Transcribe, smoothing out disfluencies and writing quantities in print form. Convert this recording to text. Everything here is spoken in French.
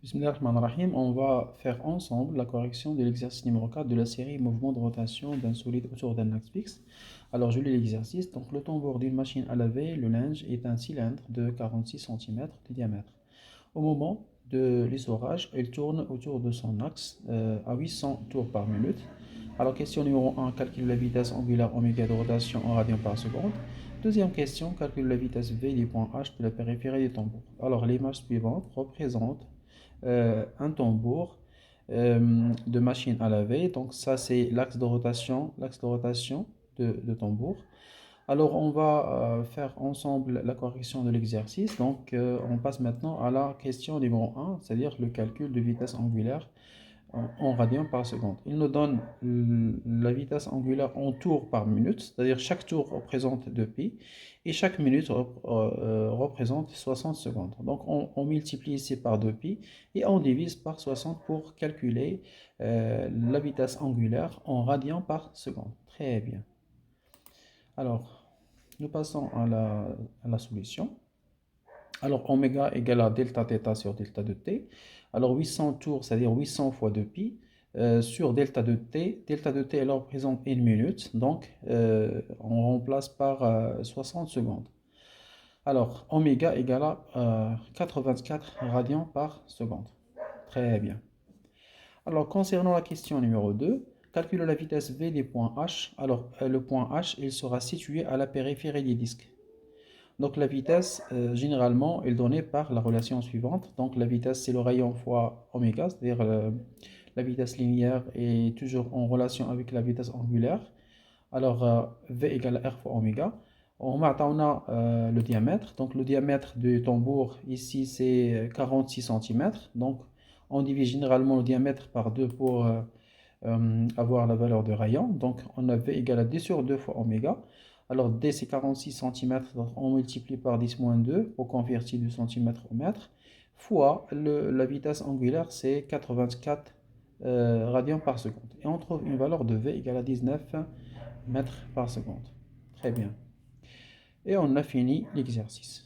Bismillahirrahmanirrahim, on va faire ensemble la correction de l'exercice numéro 4 de la série mouvement de rotation d'un solide autour d'un axe fixe. Alors je lis l'exercice. Donc le tambour d'une machine à laver le linge est un cylindre de 46 cm de diamètre. Au moment de l'essorage, il tourne autour de son axe à 800 tours par minute. Alors question numéro 1, calcule la vitesse angulaire oméga de rotation en radians par seconde. Deuxième question, calcule la vitesse V du point H de la périphérie du tambour. Alors l'image suivante représente un tambour de machine à laver. Donc ça c'est l'axe de rotation de tambour. Alors on va faire ensemble la correction de l'exercice. Donc on passe maintenant à la question numéro 1, c'est-à-dire le calcul de vitesse angulaire en radians par seconde. Il nous donne la vitesse angulaire en tours par minute, c'est-à-dire chaque tour représente 2π et chaque minute représente 60 secondes. Donc on multiplie ici par 2π et on divise par 60 pour calculer la vitesse angulaire en radians par seconde. Très bien. Alors, nous passons à la solution. Alors, oméga égale à delta θ sur delta de t. Alors, 800 tours, c'est-à-dire 800 fois 2π, sur delta de t. Delta de t, elle représente une minute. Donc, on remplace par 60 secondes. Alors, oméga égale à 84 radians par seconde. Très bien. Alors, concernant la question numéro 2, calcule la vitesse V des points H. Alors, le point H, il sera situé à la périphérie du disque. Donc la vitesse, généralement, est donnée par la relation suivante. Donc la vitesse, c'est le rayon fois oméga, c'est-à-dire la vitesse linéaire est toujours en relation avec la vitesse angulaire. Alors V égale R fois oméga. On a le diamètre. Donc le diamètre du tambour, ici, c'est 46 cm. Donc on divise généralement le diamètre par 2 pour avoir la valeur de rayon. Donc on a V égale à D sur 2 fois oméga. Alors D c'est 46 cm, donc on multiplie par 10 moins 2 pour convertir du centimètre au mètre, fois la vitesse angulaire c'est 84 radians par seconde. Et on trouve une valeur de V égale à 19 mètres par seconde. Très bien. Et on a fini l'exercice.